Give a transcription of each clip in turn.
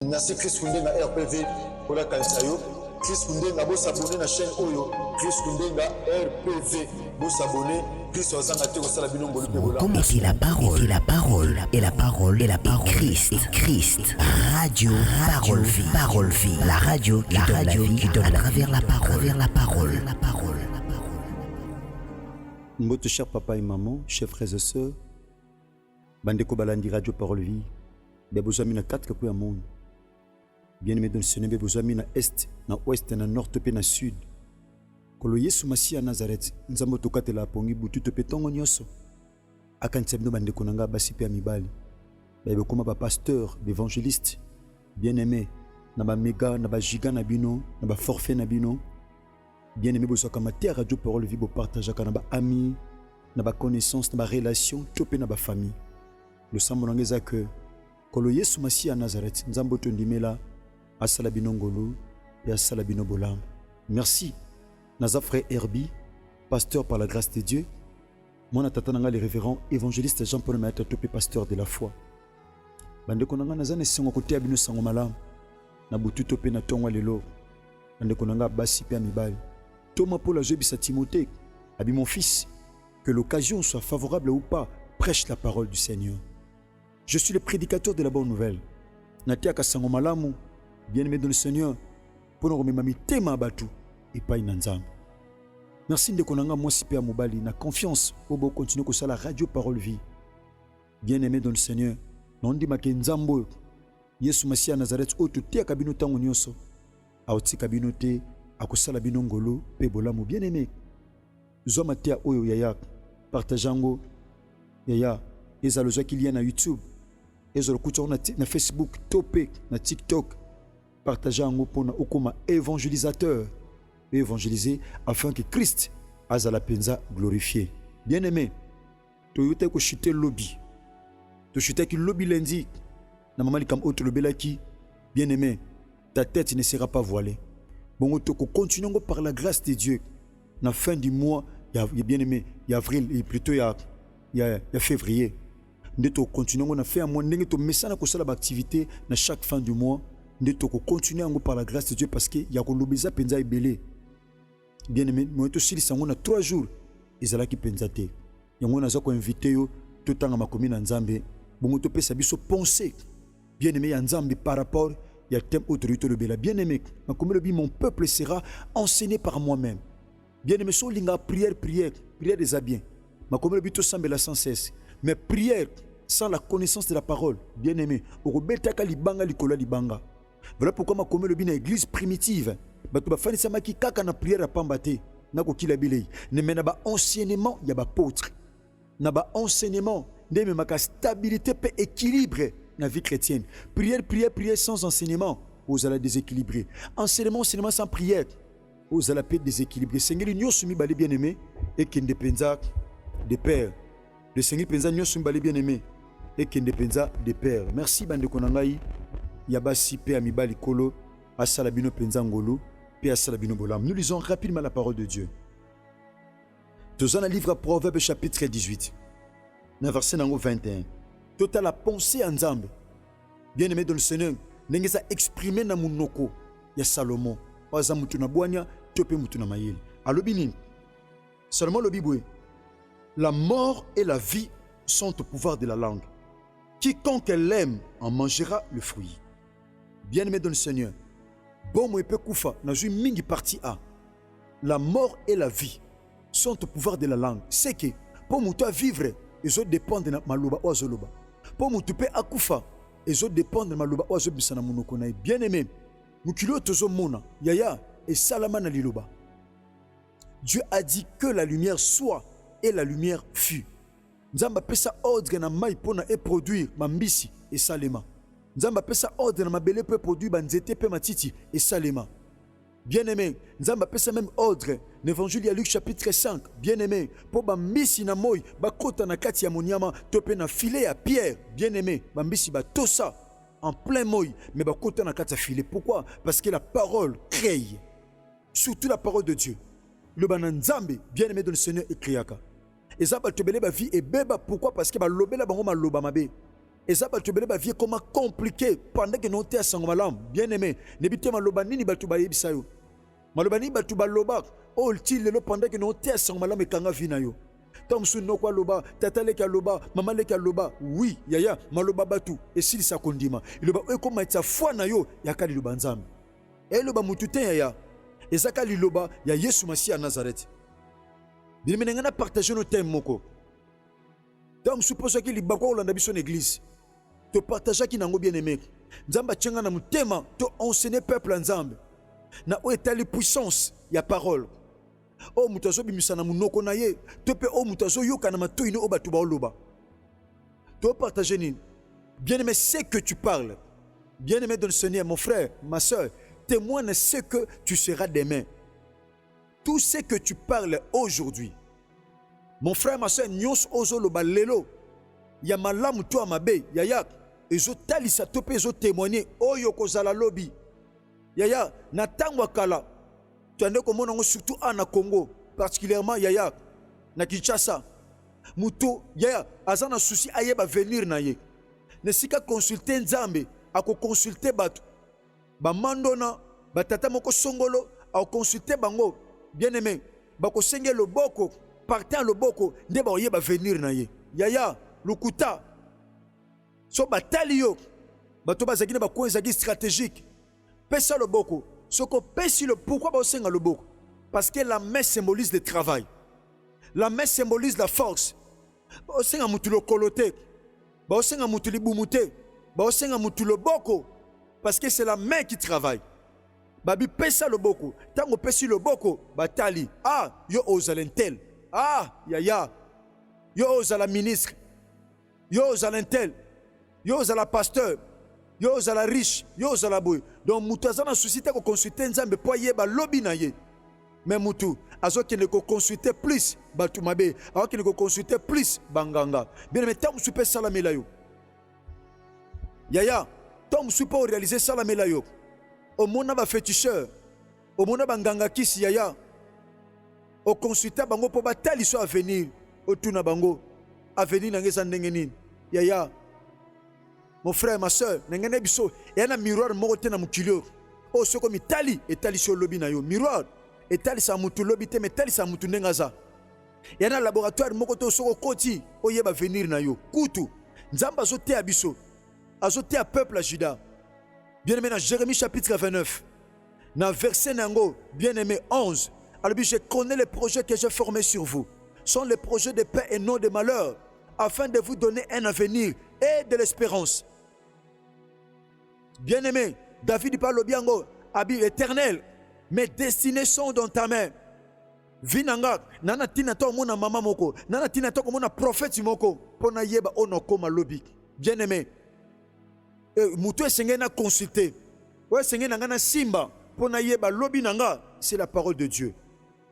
Nasi Chris Koundé na RPV pour la Kansayo. Chris Koundé na boss abonné na chaîne Oyo. Chris Koundé na RPV boss abonné. Chris Ozangate au Salabino Ngolu Pebola. Et la parole, et la parole, et la parole, et la parole. Christ. Radio, parole vie, parole vie. La radio qui donne à travers la parole, vers la parole, la parole. Mbote cher papa et maman, chers frères et sœurs, Bandeko Balandi Radio Parole Vie, Bebozami na 4 coups à monde. Bien-aimé dans le Seigneur, Bebozami na Est, na Ouest, na Nord, topé na Sud. Kolo Yesu Masi à Nazareth, Nzambo tokate la pongi, butu topé tongo nyoso. Akantsebno Bandeko nanga basipe amibali. Bebe koma ba pasteur, évangéliste, bien-aimé, na ba méga, na ba giga na bino, na ba forfait na bino. Bien-aimé, boso kamate Radio Parole Vie, bo partage na ba ami, na ba connaissance, na ba relation, topé na ba famille. Le sambo nangeza que Kolo Yesu Masi à Nazareth, Nzambo tondimela asala bino ngolo et asala bino bolam. Merci. Naza frère Herbie, pasteur par la grâce de Dieu. Mon atatananga le révérend évangéliste Jean-Paul Maître topé pasteur de la foi. Bandeko nanga nazane sengo kote abino sango malam. Na butu topé na tongwa lelo. Bandeko nanga basi pe amibali. Thomas Paul a jebisa Timothée, abi mon fils, que l'occasion soit favorable ou pas, prêche la parole du Seigneur. Je suis le prédicateur de la bonne nouvelle. Natiaka sango malamu, bien-aimé dans le Seigneur, pour nous remettre tema abatu et pas inanzam. Merci de konanga moi si pe amobali na confiance pour beau continuer que ça la radio parole vie. Bien-aimé dans le Seigneur, non di makenzambo Yesu Masia Nazareth oto tia kabino tango nyoso. Auti kabino te akosala bino ngolo pe bolamu bien-aimé. Zoma tia oyo yaya partageango yaya ezalo zo qu'il y a na YouTube. Ezalo kutsona na Facebook, topé na TikTok. Partageango pona okoma évangélisateur. Évangéliser afin que Christ azala penza glorifié. Bien-aimé, to yote ko chite lobby. To chite ki lobby lundi. Na maman likam autre lobelaki. Bien-aimé, ta tête ne sera pas voilée. Bon, to ko continuons par la grâce de Dieu. Na fin du mois, il y a bien-aimé, il y a avril et plutôt il y a février. Nous to continuons na fait un mois ndenge to mesana ko sala activité na chaque fin du mois. Nous to ko continuer par la grâce de Dieu parce que il y a ko lobeza penza ebele. Bien-aimé, moi aussi les sango na 3 jours. Ezala ki penza te. Yango na za ko inviter yo tout temps ma commune en Nzambe. Bongo to pesa biso penser. Bien-aimé ya Nzambe par rapport il y a thème autorité le bela. Bien-aimé, ma commune mon peuple sera enseigné par moi-même. Bien-aimé, so linga prière des bien. Ma commune bito semble sans cesse. Mais prière sans la connaissance de la parole, bien-aimé, au rebetaka libanga likola libanga. Voilà pourquoi ma commune une église primitive. Bato ba fanisa maki kaka na prière à pambate. Na ko kila bilei. Ne mena ba enseignement ya ba apôtre. Na ba enseignement ne me maka stabilité pe équilibre na vie chrétienne. Prière sans enseignement, vous allez déséquilibrer. Enseignement sans prière, vous allez peut déséquilibrer. Seigneur l'union soumis bali bien-aimé et qui ne pensa de père. Le Seigneur pensa l'union soumis bali bien-aimé et qui ne pensa de père. Merci bande konangai. Yabasi pe amibali kolo asalabino penza ngolo pe asalabino bolam. Nous lisons rapidement la parole de Dieu. Dans le livre Proverbe chapitre 18, dans verset 21. Total la pensée en Nzambe. Bien-aimé dans le Seigneur, n'engeza exprimer na munoko ya Salomon. Waza mutu na bwanya, tope mutu na mayele. Alobini. Salomon lobibwe. La mort et la vie sont au pouvoir de la langue. Quiconque l'aime en mangera le fruit. Bien-aimé dans le Seigneur, bon mo epe kufa na ju mingi partie A. La mort et la vie sont au pouvoir de la langue. C'est que pour mutu à vivre, ils ont dépendre de maloba ou azoloba. Pour mutu pe akufa, ils ont dépendre de maloba ou azobisa na munoko na. Bien-aimé, mukilo tozo mona, yaya et salama na liloba. Dieu a dit que la lumière soit et la lumière fut. Nzamba pesa ordre na mai pona et produire mambisi et salema. Nzamba pesa ordre na mabele peut produire banzete pe matiti et salema. Bien-aimé, Nzamba pesa même ordre. L'évangile de Luc chapitre 5. Bien-aimé, pour bambisi na moi, bakota na kati ya monyama, tope na filet à pierre. Bien-aimé, bambisi ba tosa en plein moi, mais bakota na kati ya filet. Pourquoi? Parce que la parole crée. Surtout la parole de Dieu. Le bananzambe, bien-aimé dans le Seigneur, est créaka. Et ça va te belé ba vie et beba. Pourquoi? Parce que ba lobela bango ma loba mabe. Et ça, tu vas vie comment compliqué pendant que nous sommes à Sangomalam. Bien aimé, ne bite maloba nini batu ba yebisa yo. Maloba nini batu ba loba. Oh, il lelo pendant que nous sommes à Sangomalam et kanga vina yo. Tom su no kwa loba, tata leka loba, mama leka loba. Oui, yaya, maloba batu. Et s'il sa kondima. Il loba, e koma itsa foi na yo, yakali loba nzambe. Et loba mutute yaya. Et ça kali loba, ya Yesu Masi à Nazareth. Bien aimé, nous partager nos thèmes moko. Donc, suppose que les bakwa olanda biso l'église. To partager qui nango bien aimé. Nzamba tchenga na mutema to enseigner peuple nzambe. Na o etali puissance ya parole. O mutazo bimisa na munoko na ye. To pe o mutazo yoka na matoyi no obatu ba oloba. To partager ni. Bien aimé, c'est que tu parles. Bien aimé dans le Seigneur, mon frère, ma soeur, témoigne ce que tu seras demain. Tout ce que tu parles aujourd'hui. Mon frère, ma soeur, nyos ozo loba lelo. Ya malamu to amabe, yaya. Ezo talisa tope ezo témoigner oyo kozala lobi. Yaya, na tangwa kala. Tu ande komona ngo surtout na Congo, particulièrement yaya na Kinshasa. Muto yaya azana souci ayeba venir na ye. Ne sika consulter Nzambe, ako consulter batu. Ba mandona, ba tata moko songolo, ako consulter bango. Bien aimé, ba ko senge loboko, partant loboko, nde ba oyeba venir na ye. Yaya, lukuta. So batali yo bato bazaki na bakoi ezaki stratégique pesa loboko soko pesi le pourquoi ba osenga loboko parce que la main symbolise le travail, la main symbolise la force. Ba osenga mutu lokolo te, ba osenga mutu libumu te, ba osenga mutu loboko parce que c'est la main qui travaille. Babi pesa loboko tango pesi loboko batali yo ozalentel yaya yo ozala ministre yo ozalentel yo zala pasteur, yo zala riche, yo zala boy. Donc mutu azana suscité ko consulter Nzambe po yeba lobi na ye. Mais mutu azo ki ne ko consulter plus batu mabe, azo ki ne ko consulter plus banganga. Bien mais tant musu pe salamela yo. Yaya, tant musu pe réaliser salamela yo. Au mona ba féticheur, au mona banganga kisi yaya. Au consulter bango po batali so avenir, au tuna bango. Avenir na ngeza ndenge nini. Yaya. Mon frère, ma soeur, n'engane biso, et un miroir mokote na mukilio. Oh, ce comme Italie, Italie sur lobby na yo. Miroir, Italie sa mutu lobby te, mais Italie sa mutu nengaza. Et un laboratoire mokote soko koti, oh yeba venir na yo. Koutou, nzamba zote à biso, azote à peuple à Juda. Bien aimé dans Jérémie chapitre 29, dans verset nango, bien aimé 11. Alors je connais les projets que j'ai formés sur vous. Sont les projets de paix et non de malheur, afin de vous donner un avenir et de l'espérance. Bien-aimé, David parle bien, Abi éternel, mes destinées sont dans ta main. Vinanga, nana tina to mona mama moko, nana tina to mona prophète moko, pona yeba onoko malobi. Bien-aimé, mutu esengena consulter. Ouais, sengena ngana simba, pona yeba lobi nanga, c'est la parole de Dieu.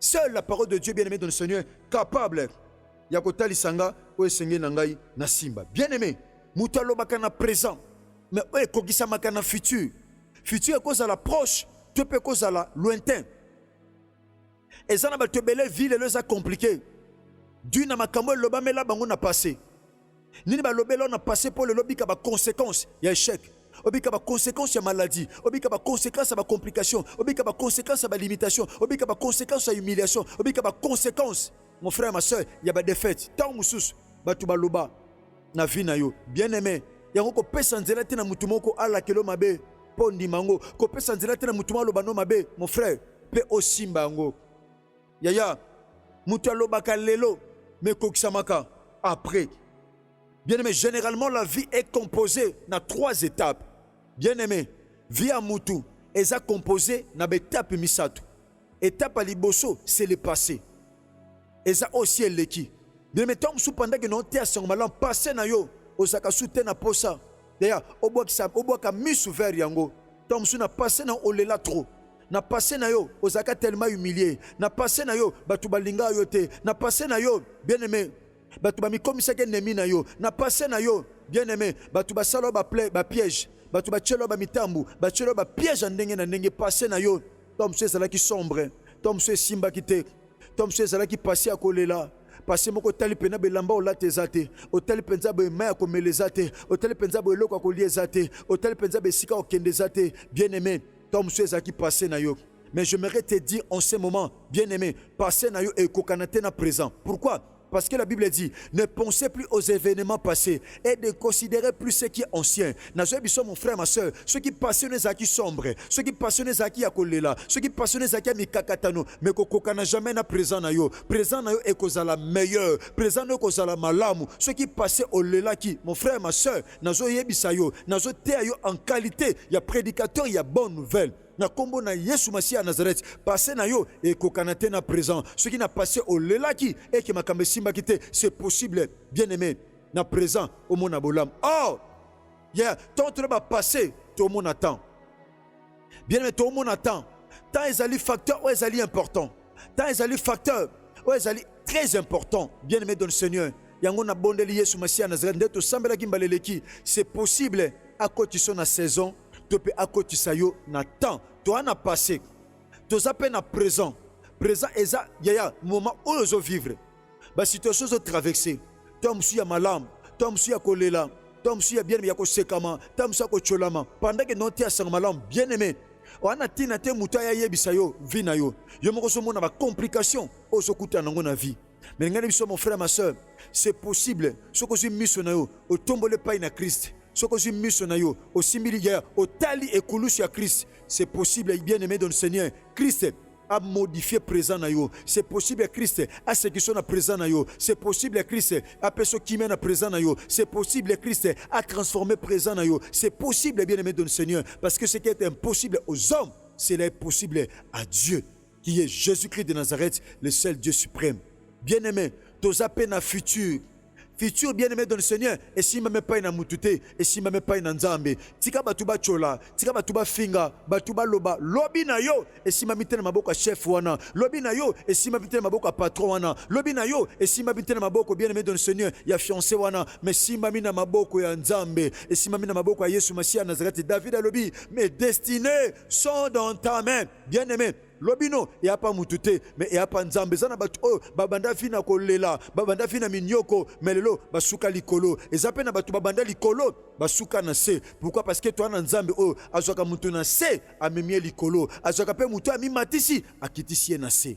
Seule la parole de Dieu, bien-aimé dans le Seigneur, capable. Yakotali sanga, ouais sengena ngai na simba. Bien-aimé, mutu alobaka na présent. Mais ouais, kokisa makana futur. Futur est cause à la proche, tu peux cause à la lointain. Et ça n'a pas te belle ville et les a compliqué. D'une à ma cambo loba mais là bango n'a passé. Ni ba lobé là on a passé pour le lobby qui a des conséquences, il y a échec. Obi qui a des conséquences, il y a maladie. Obi qui a des conséquences, il y a complications. Obi qui a des conséquences, il y a limitation. Obi qui a des conséquences, il y a humiliation. Obi qui a des conséquences. Mon frère, ma soeur, il y a des défaites. Tant moussous, batu baloba na vie na yo. Bien aimé. Yango ko pesa nzela te na mutu moko ala kelo mabe pondi mango ko pesa nzela te na mutu malo bano mabe mon frère pe osimba ngo yaya mutu alobaka lelo me kokisamaka après. Bien aimé, généralement la vie est composée na 3 étapes. Bien aimé, vie à mutu est composée na étape misato. Étape à liboso c'est le passé. Eza aussi eleki. Bien aimé, tant pendant que non te asangmalan passé na yo osaka soute na posa. D'ailleurs, obwaka misu vers yango. Tom su na passé na olela trop. Na passé na yo osaka tellement humilié. Na passé na yo batu balinga yo te. Na passé na yo bien aimé batu ba mi komisa ke nemi na yo. Na passé na yo bien aimé batu ba salo ba piège. Batu ba chelo ba mitambu, ba chelo ba piège ndenge na ndenge passé na yo. Tom su ezala ki sombre. Tom su simba ki te. Tom su ezala ki passé a kolela. passé moko tali pena belamba olate zate otali penza be maya komeleza te otali penza be eloko akolieza te otali penza be sika okendeza te bien-aimé toi monsieur ezaki passé na yo. Mais j'aimerais te dire en ce moment, bien-aimé, passé na yo et kokanate na présent. Pourquoi? Parce que la Bible dit, ne pensez plus aux événements passés et ne considérez plus ce qui est ancien. Nazoé biso mon frère, ma soeur, ceux qui passionnent zaki sombre, ceux qui passionnent zaki yakolela, ceux qui passionnent zaki mikakatano, mais kokokana jamais na présent na yo. Présent na yo et kozala meilleur, présent na yo kozala malamu. Ceux qui passent au lela qui, mon frère, ma soeur, nazo yebisa yo, nazo te yo en qualité, il y a prédicateur, il y a bonne nouvelle. Na kombo na Yesu Masiya Nazareth passé na yo et kokanate na présent ce qui n'a passé au lelaki et qui m'a kambe simba kité c'est possible bien-aimé na présent au mona bolam oh yeah tant tu va passer tout mon attend bien-aimé tout mon attend tant ezali facteur ou ezali important tant ezali facteur ou ezali très important bien-aimé dans le Seigneur yango na bondeli Yesu Masiya Nazareth ndeto sambela kimbaleleki c'est possible à côté son saison tu peux à côté ça yo na temps toi na passé tu appelles na présent eza yaya moment où nous vivre ba situation zo traverser toi monsieur ya malam toi monsieur ya kolela toi monsieur ya bien ya ko sekama toi monsieur ko cholama pendant que non tia sang malam bien aimé wana tina te muta ya yebisa yo vie na yo yo moko so mona ba complication o so kuta nango na vie. Mais ngani biso mon frère ma soeur c'est possible ce que je miso na yo o tombole pa na Christ ce que je miso na yo o simili ya o tali e kulusi ya Christ c'est possible bien aimé dans le Seigneur Christ a modifié présent na yo c'est possible Christ a ce qui sont à présent na yo c'est possible Christ a personne qui mène à présent na yo c'est possible Christ a transformé présent na yo c'est possible bien aimé dans le Seigneur parce que ce qui est impossible aux hommes c'est possible à Dieu qui est Jésus-Christ de Nazareth le seul Dieu suprême. Bien aimé tous appels na futur bien aimé dans le Seigneur et si même pas na mutute et si même pas na nzambe tika batuba chola tika batuba finga batuba loba lobi na yo et si même tena maboko chef wana lobi na yo et si même tena maboko patron wana lobi na yo et si même tena maboko bien aimé dans le Seigneur ya fiancé wana mais si même na maboko ya nzambe et si même na maboko ya Yesu Masiya Nazareth David a lobi mes destinées sont dans ta main bien aimé lobino ya pa mutute mais ya pa nzambe zana batu oh babanda fina kolela babanda fina minyoko melelo basuka likolo ezape na batu babanda likolo basuka na se pourquoi parce que toi na nzambe oh azwaka mutu na se amemie likolo azwaka pe mutu amimatisi akitisi na se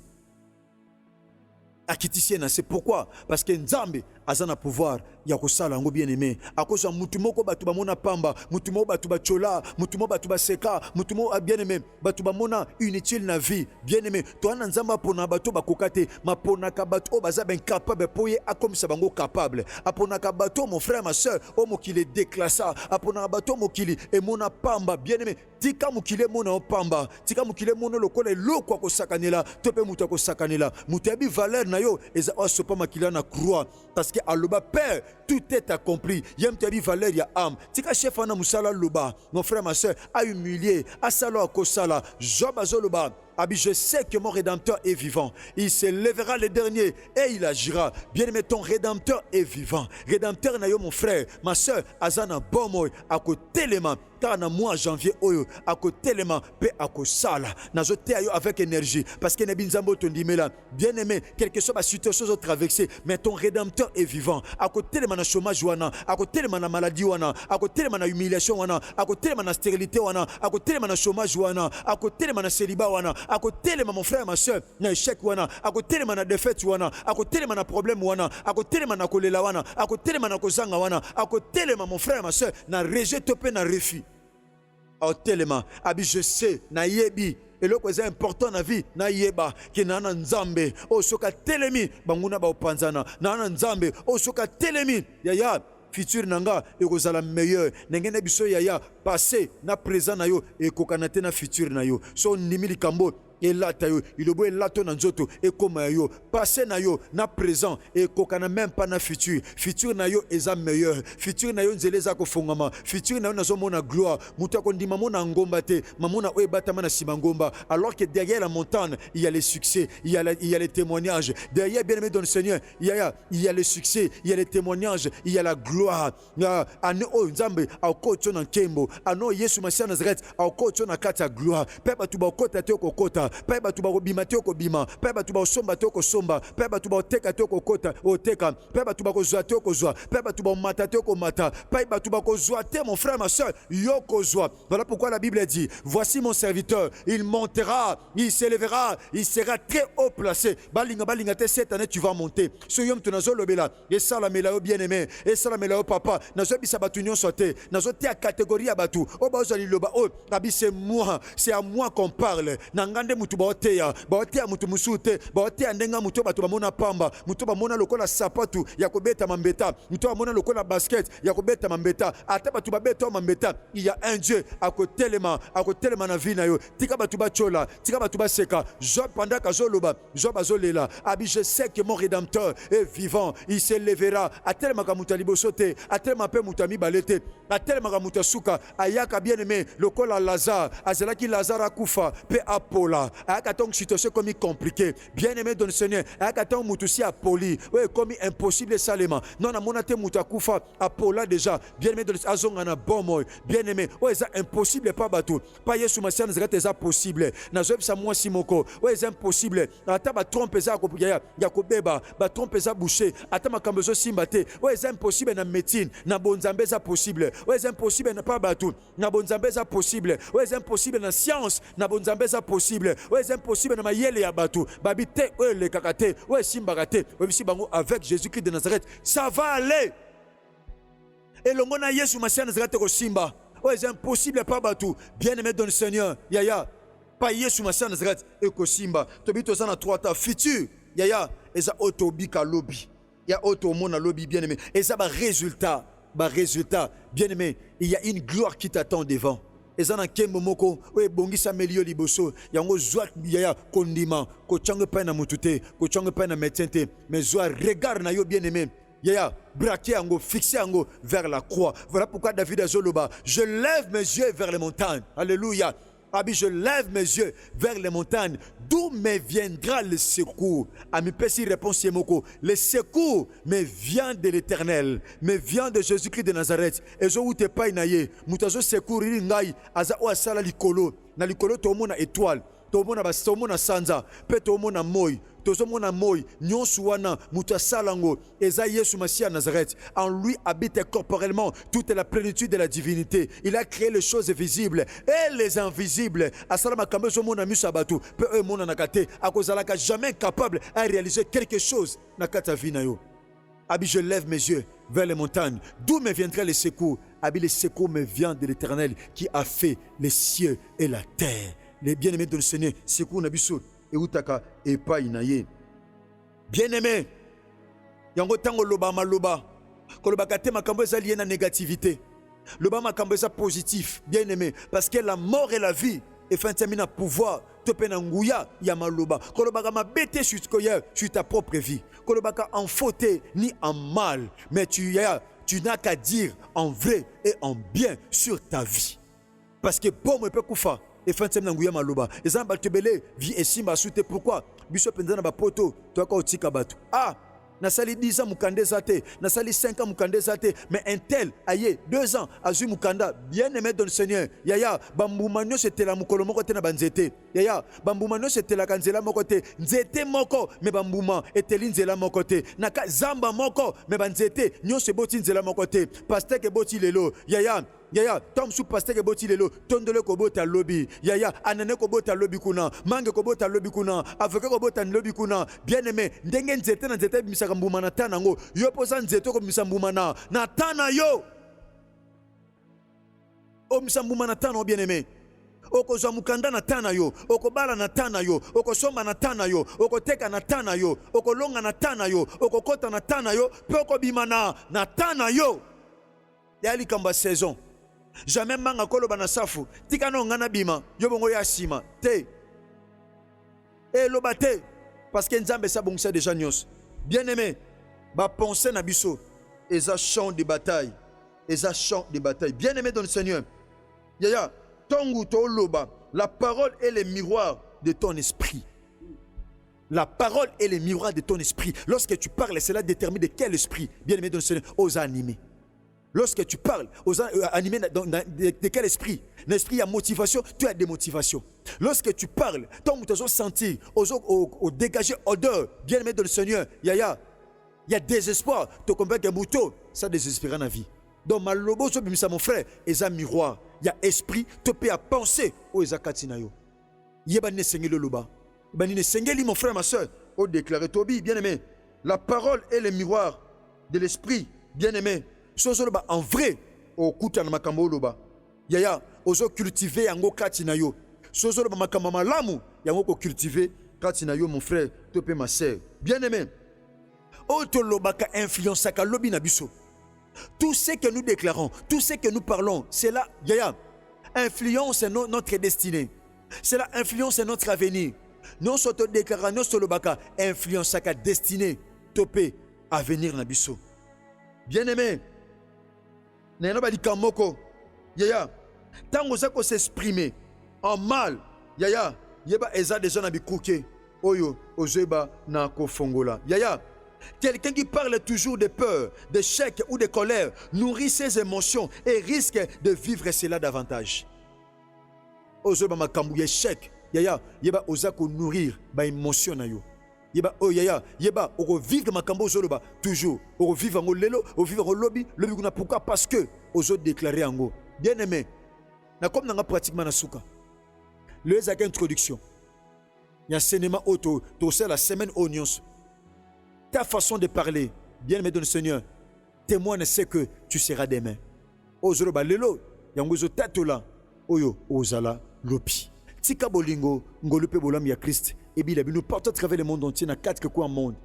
akitisi na se pourquoi parce que nzambe azana pouvoir ya kosala ngo bien aimé akosa mutu moko batu bamona pamba mutu moko batu bachola mutu moko batu baseka mutu moko bien aimé batu bamona inutile na vie bien aimé toi na nzamba pona batu bakokate mapona ka batu o baza ben capable poye akomisa bango capable apona ka batu mon frère ma soeur o mokili déclassa apona batu mokili e mona pamba bien aimé tika mokili mona o pamba tika mokili mona lokola loko kosakanela to pe mutu kosakanela mutu abi valeur na yo eza osopa makila na croix parce que aloba père tout est accompli yem tebi valeur ya âme tika chef ana musala loba mon frère ma soeur a humilié a salo akosala Job azoloba Abi, je sais que mon Rédempteur est vivant. Il se lèvera le dernier et il agira. Bien-aimé, ton Rédempteur est vivant. Rédempteur, nayo mon frère, ma soeur, azana bomoy, à côté les mains. Car na mois janvier oyo à côté les mains pe akosala nazote ayo avec énergie parce que nebinzambo tondimela bien-aimé quelque chose la situation de traverser mais ton Rédempteur est vivant à côté les mains na chômage wana à côté les mains na maladie wana à côté les mains na humiliation wana à côté les mains na stérilité wana à côté les mains na chômage wana à côté les mains na célibat wana à côté les mains mon frère ma soeur na échec wana à côté les mains na défaite wana à côté les mains na problème wana à côté les mains na kolela wana à côté les mains na kozanga wana à côté les mains mon frère ma soeur na rejet topé na refus au tellement abi je sais na yebi eloko eza important na vie na yeba ke na nzambe o soka telemi banguna ba opanzana na nzambe o soka telemi ya futur nanga ekozala meilleur ngene biso ya passé na présent na yo ekokanate na futur na yo so ndimi likambo elata yo ilobo elato na nzoto ekoma yo passé na yo na présent ekokana même pas na futur na yo eza meilleur futur na yo nzeleza ko fongama futur na yo nazo mona gloire muta ko ndima mona ngomba te mamona o ebatama na simangomba alors que derrière la montagne il y a les succès il y a les témoignages derrière bien aimé dans le Seigneur il y a les succès il y a les témoignages il y a la gloire ane o nzambe akoto na nkembo ano Yesu Masia Nazareth akota na kati ya gloire pe batu ba kota te kokota pe batu ba bima te kobima pe batu ba somba te kosomba pe batu ba teka te kokota oteka pe batu ba kozwa te kozwa pe batu ba mata te komata pe batu ba kozwa te mon frère ma soeur yo kozwa. Voilà pourquoi la Bible dit voici mon serviteur, il montera, il s'élèvera, il sera très haut placé. Balinga te cette année tu vas monter. Ce yom tu nazo lobela et ça la mela bien aimé et ça la mela papa nazo bisa batu nyon sote nazo te catégorie ya batu o ba ozali loba o abi c'est à moi qu'on parle nangande mutu ba oteya mutu musute ba oteya ndenga mutu batu ba mona pamba mutu ba mona lokola sapatu ya kobeta mambeta mutu ba mona lokola basket ya kobeta mambeta ata batu ba beta mambeta. Il y a un Dieu à côté na vie na yo tika batu ba chola tika batu ba seka Job pendant ka zoloba Job azolela abi je sais que mon rédempteur est vivant, il s'élèvera a tellement ka mutu libosote a tellement pe mutu mi balete a tellement ka mutu suka ayaka bien aimé lokola Lazare azalaki Lazare akufa pe apola ayaka donc situation comme compliqué bien aimé dans le Seigneur ayaka donc mutu si apoli ouais comme impossible salema non na monate mutu akufa apola déjà bien aimé dans le azonga na bomo bien aimé ouais c'est impossible pas bateau pas Yesu Masia Nazareth c'est possible na zob sa moi simoko ouais c'est impossible ata ba trompe za ko ya ko beba ba trompe za boucher ata makambo zo simbate ouais c'est impossible na médecine na bonzambe za possible ouais c'est impossible na pas bateau na bonzambe za possible ouais c'est impossible na science na bonzambe za possible ouais c'est impossible na mayele ya bateau babite ouais le kakate ouais simbakate ouais bisi bango avec Jésus-Christ de Nazareth ça va aller et le mona Yesu Masia Nazareth ko simba ouais c'est impossible pas bateau bien aimé dans le Seigneur yaya pas Yesu Masia Nazareth et ko simba to bito za na trois ta futur yaya eza otobika lobby ya auto mona lobby bien aimé et ça résultat bien aimé il y a une gloire qui t'attend devant et ça na kembo moko we bongisa melio liboso yango zwa yaya kondima ko change pa na mutute ko change pa na médecin mais zwa regard na yo bien aimé yaya braqué yango fixé yango vers la croix. Voilà pourquoi David azoloba je lève mes yeux vers les montagnes. Alléluia. Abi, je lève mes yeux vers les montagnes. D'où me viendra le secours? Ami Pessi répond Siemoko. Le secours me vient de l'Éternel, me vient de Jésus-Christ de Nazareth. Et je vous te paye naye. Mutazo secours ngai aza o asala likolo. Na likolo to mona étoile. To mona sanza. Pe to mona moi. Tozomona moi nyonso wana mutu asalango eza Yesu Masia Nazareth. En lui habite corporellement toute la plénitude de la divinité. Il a créé les choses visibles et les invisibles. Asala makambo zomona miso abatu pe e mona nakate akozalaka jamais capable à réaliser quelque chose na kata vie na yo. Abi je lève mes yeux vers les montagnes. D'où me viendra le secours? Abi le secours me vient de l'Éternel qui a fait les cieux et la terre. Les bien-aimés de le Seigneur, secours nabiso et utaka et pas inaye. Bien-aimé, yango tango loba maloba, koloba kate makambo eza lié na négativité. Loba makambo eza positif, bien-aimé, parce que la mort et la vie et fin termine à pouvoir te penanguya ya maloba. Koloba ka mabete sur ta propre vie. Koloba ka en faute ni en mal, mais tu n'as qu'à dire en vrai et en bien sur ta vie. Parce que bon me peut koufa. Et fin de semaine nguya maloba ezan baltebele vie esimba sute pourquoi biso pendana ba poto to ka otika batu nasali 10 ans mukande zate nasali 5 ans mukande zate mais un tel aye 2 ans azu mukanda bien aimé dans le Seigneur yaya bambumanyo c'était la mukolo moko te na banzete yaya bambumanyo c'était la kanzela moko te nzete moko mais bambuma eteli nzela moko te naka zamba moko mais banzete nyonso boti nzela moko te pasteur ke boti lelo yaya tom sou pasteur ke boti lelo tondole ko bota lobby yaya anane ko bota lobby kuna mange ko bota lobby kuna avocat ko bota lobby kuna bien aimé ndenge nzete na nzete misaka mbuma na tanango yo poza nzete ko misa mbuma na tana yo o misa mbuma na tana bien aimé okozwa mukanda na tana yo okobala na tana yo okosomba na tana yo okoteka na tana yo okolonga na tana yo okokota na tana yo pe okobima na tana yo yali kamba saison. Jamais manga koloba na safu tika no ngana bima yo bongo ya sima te et loba te parce que nzambe sa bongisa déjà nyos bien aimé ba penser na biso eza champ de bataille bien aimé dans le Seigneur yaya tongu to loba la parole est le miroir de ton esprit. La parole est le miroir de ton esprit. Lorsque tu parles, cela détermine de quel esprit bien aimé dans le Seigneur ose animer. Lorsque tu parles, animé de quel esprit? L'esprit, il y a motivation, tu as des motivations. Lorsque tu parles, ton tu as senti, au dégager odeur, bien aimé dans le Seigneur, il y a désespoir, tu comprends que mouton, ça désespère dans la vie. Donc, malobo, mon frère, il y a miroir, il y a esprit, tu peux penser au Ezakatinayo. Il y a ne sengeli loba. Il y a ne sengeli, mon frère, ma soeur, au déclaré Tobi, bien aimé. La parole est le miroir de l'esprit, bien aimé. En vrai, au kuta na makambo loba. Yaya, ozo cultiver yango katinayo. Sozo loba makambo malamu, yango ko cultiver katinayo, mon frère, tu peux ma soeur. Bien aimé. Oto loba ka influence ka lobi na biso. Tout ce que nous déclarons, tout ce que nous parlons, c'est là, Yaya, influence notre destinée. C'est là, influence notre avenir. Nous sommes déclarés, nous sommes influence sa destinée, topé, avenir na biso. Bien-aimé, Nena ba likamoko, Yaya, tant que s'exprimer en mal, Yaya, yeba eza déjà na bikuke, oyo, ozeba na kofongola. Yaya, quelqu'un qui parle toujours de peur, d'échec ou de colère nourrit ses émotions et risque de vivre cela davantage. Ozeba makambu échec, Yaya, yeba ozako nourrir ba émotion na yo. Yeba oh Yaya, yeba oko vivre makambu ozoloba toujours, oko vivre ngo lelo, oko vivre ngo lobby kuna pourquoi? Parce que ozo déclarer ngo. Bien aimé, na comme nanga pratiquement na suka. Le ezaka introduction. Ya cinéma auto, to c'est la semaine oignons. Ta façon de parler, bien aimé dans le Seigneur, témoigne ce que tu seras demain. Ozoloba lelo, yango zo tatola, oyo ozala lopi. Tika bolingo, ngolupe bolam ya Christ, et bien nous partons à travers le monde entier, na 4 quoi monde,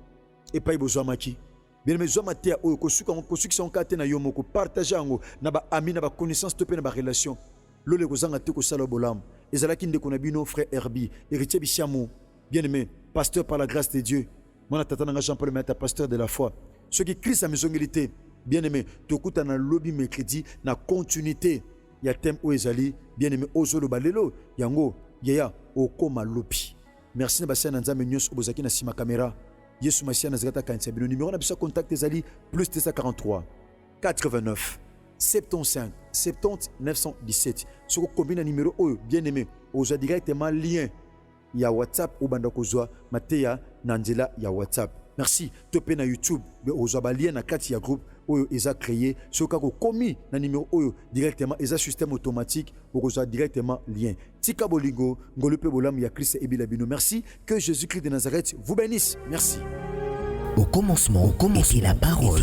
et pas besoin maki. Bien aimé, zoma tea oyo kosuka qui sont kate na yomo ko partager ngo na ba ami na ba connaissance topé na ba relation. Lole ko zanga te ko sala bolam. Ezala kinde ko na bino frère Herbi, héritier bisiamo. Bien aimé, pasteur par la grâce de Dieu. Mon tata nanga Jean-Paul Meta, pasteur de la foi. Ceux qui crient sa maisonnalité, bien aimé, tokuta na lobby mercredi na continuité. Ya thème o ezali, bien aimé, ozolo balelo, yango, yaya, okoma lobi. Merci na basa na nzambe nyos obozaki na sima caméra. Yesu Masia Nazareta kanisa bino numéro na biso contact ezali plus 243 89 75 70 917. Soko combine numéro oyo bien aimé, oza directement lien ya WhatsApp ou banda kozwa mateya na nzela ya WhatsApp. Merci. Topé na YouTube, oza ba lien na kati ya groupe oyo eza créé. Soka ko komi na numéro oyo directement eza système automatique oza directement lien. Tika bolingo ngolupe bolam ya Christ et bilabino. Merci. Que Jésus-Christ de Nazareth vous bénisse. Merci. Au commencement était la parole,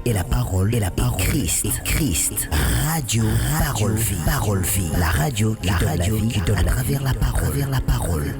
et la parole, Christ, radio, parole vie, la radio qui donne la vie à travers la parole.